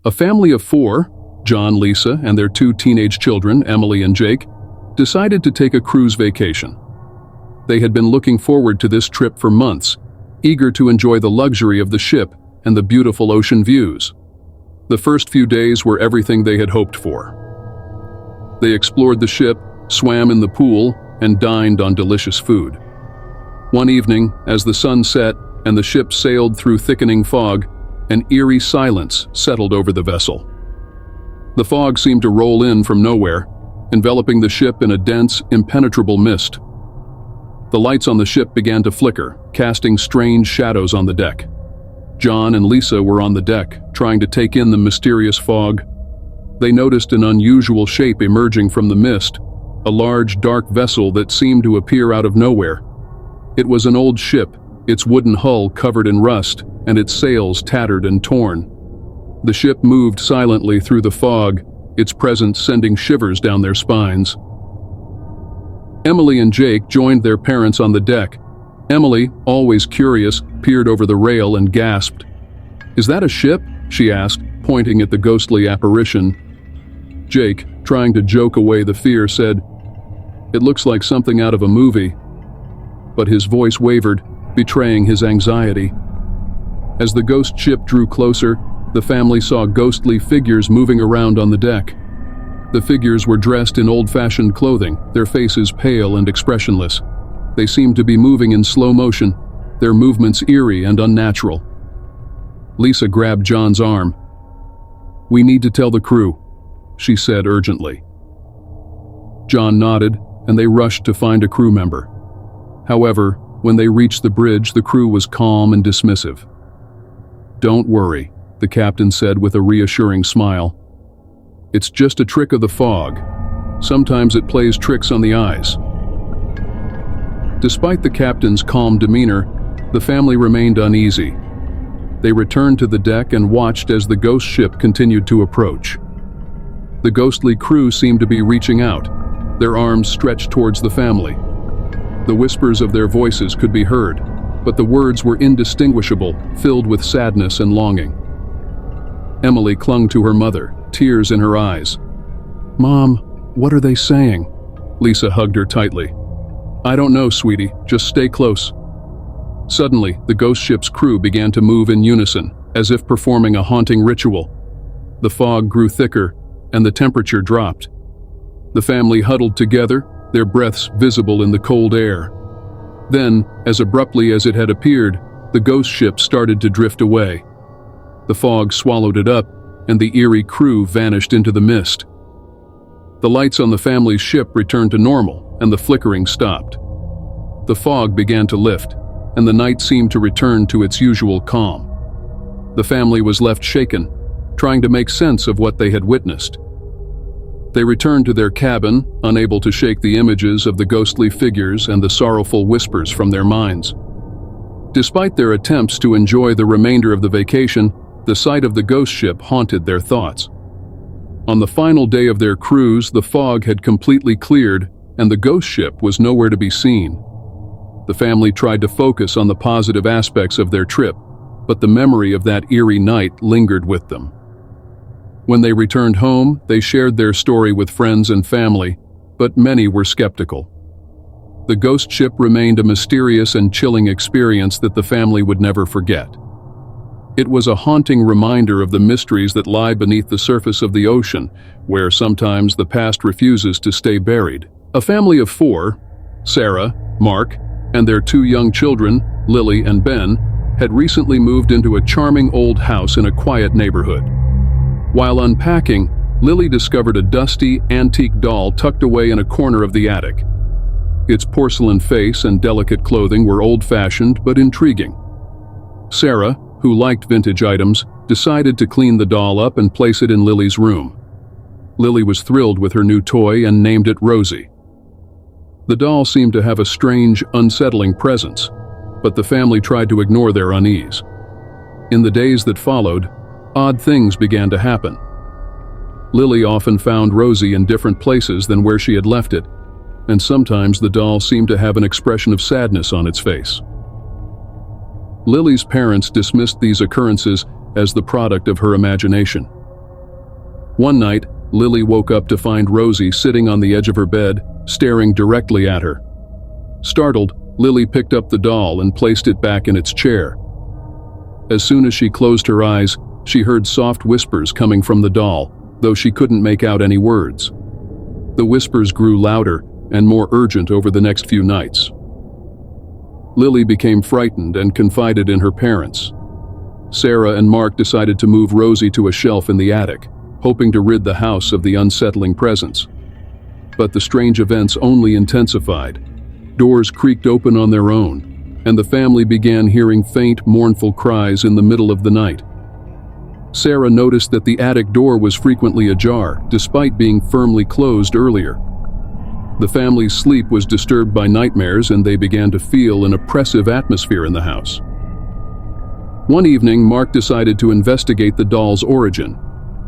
A family of four, John, Lisa, and their two teenage children, Emily and Jake, decided to take a cruise vacation. They had been looking forward to this trip for months, eager to enjoy the luxury of the ship and the beautiful ocean views. The first few days were everything they had hoped for. They explored the ship, swam in the pool, and dined on delicious food. One evening, as the sun set and the ship sailed through thickening fog, an eerie silence settled over the vessel. The fog seemed to roll in from nowhere, enveloping the ship in a dense, impenetrable mist. The lights on the ship began to flicker, casting strange shadows on the deck. John and Lisa were on the deck, trying to take in the mysterious fog. They noticed an unusual shape emerging from the mist, a large, dark vessel that seemed to appear out of nowhere. It was an old ship, its wooden hull covered in rust, and its sails tattered and torn. The ship moved silently through the fog, its presence sending shivers down their spines. Emily and Jake joined their parents on the deck. Emily, always curious, peered over the rail and gasped. "Is that a ship?" she asked, pointing at the ghostly apparition. Jake, trying to joke away the fear, said, "It looks like something out of a movie." But his voice wavered, betraying his anxiety. As the ghost ship drew closer, the family saw ghostly figures moving around on the deck. The figures were dressed in old-fashioned clothing, their faces pale and expressionless. They seemed to be moving in slow motion, their movements eerie and unnatural. Lisa grabbed John's arm. "We need to tell the crew," she said urgently. John nodded, and they rushed to find a crew member. However, when they reached the bridge, the crew was calm and dismissive. "Don't worry," the captain said with a reassuring smile. "It's just a trick of the fog. Sometimes it plays tricks on the eyes." Despite the captain's calm demeanor, the family remained uneasy. They returned to the deck and watched as the ghost ship continued to approach. The ghostly crew seemed to be reaching out, their arms stretched towards the family. The whispers of their voices could be heard, but the words were indistinguishable, filled with sadness and longing. Emily clung to her mother, tears in her eyes. "Mom, what are they saying?" Lisa hugged her tightly. "I don't know, sweetie, just stay close." Suddenly, the ghost ship's crew began to move in unison, as if performing a haunting ritual. The fog grew thicker, and the temperature dropped. The family huddled together, their breaths visible in the cold air. Then, as abruptly as it had appeared, the ghost ship started to drift away. The fog swallowed it up, and the eerie crew vanished into the mist. The lights on the family's ship returned to normal, and the flickering stopped. The fog began to lift, and the night seemed to return to its usual calm. The family was left shaken, trying to make sense of what they had witnessed. They returned to their cabin, unable to shake the images of the ghostly figures and the sorrowful whispers from their minds. Despite their attempts to enjoy the remainder of the vacation, the sight of the ghost ship haunted their thoughts. On the final day of their cruise, the fog had completely cleared, and the ghost ship was nowhere to be seen. The family tried to focus on the positive aspects of their trip, but the memory of that eerie night lingered with them. When they returned home, they shared their story with friends and family, but many were skeptical. The ghost ship remained a mysterious and chilling experience that the family would never forget. It was a haunting reminder of the mysteries that lie beneath the surface of the ocean, where sometimes the past refuses to stay buried. A family of four, Sarah, Mark, and their two young children, Lily and Ben, had recently moved into a charming old house in a quiet neighborhood. While unpacking, Lily discovered a dusty, antique doll tucked away in a corner of the attic. Its porcelain face and delicate clothing were old-fashioned but intriguing. Sarah, who liked vintage items, decided to clean the doll up and place it in Lily's room. Lily was thrilled with her new toy and named it Rosie. The doll seemed to have a strange, unsettling presence, but the family tried to ignore their unease. In the days that followed, odd things began to happen. Lily often found Rosie in different places than where she had left it, and sometimes the doll seemed to have an expression of sadness on its face. Lily's parents dismissed these occurrences as the product of her imagination. One night, Lily woke up to find Rosie sitting on the edge of her bed, staring directly at her. Startled, Lily picked up the doll and placed it back in its chair. As soon as she closed her eyes, she heard soft whispers coming from the doll, though she couldn't make out any words. The whispers grew louder and more urgent over the next few nights. Lily became frightened and confided in her parents. Sarah and Mark decided to move Rosie to a shelf in the attic, hoping to rid the house of the unsettling presence. But the strange events only intensified. Doors creaked open on their own, and the family began hearing faint, mournful cries in the middle of the night. Sarah noticed that the attic door was frequently ajar, despite being firmly closed earlier. The family's sleep was disturbed by nightmares, and they began to feel an oppressive atmosphere in the house. One evening, Mark decided to investigate the doll's origin.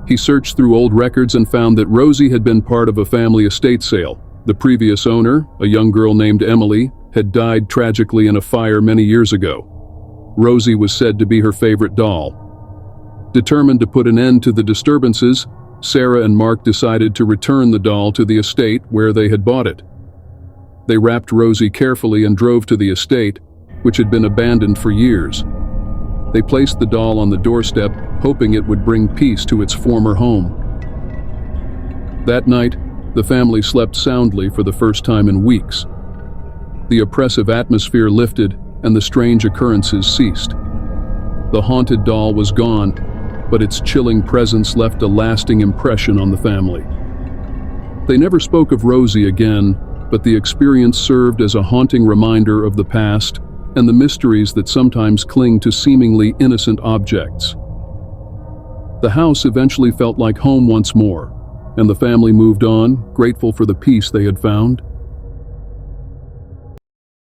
He searched through old records and found that Rosie had been part of a family estate sale. The previous owner, a young girl named Emily, had died tragically in a fire many years ago. Rosie was said to be her favorite doll. Determined to put an end to the disturbances, Sarah and Mark decided to return the doll to the estate where they had bought it. They wrapped Rosie carefully and drove to the estate, which had been abandoned for years. They placed the doll on the doorstep, hoping it would bring peace to its former home. That night, the family slept soundly for the first time in weeks. The oppressive atmosphere lifted, and the strange occurrences ceased. The haunted doll was gone, but its chilling presence left a lasting impression on the family. They never spoke of Rosie again, but the experience served as a haunting reminder of the past and the mysteries that sometimes cling to seemingly innocent objects. The house eventually felt like home once more, and the family moved on, grateful for the peace they had found.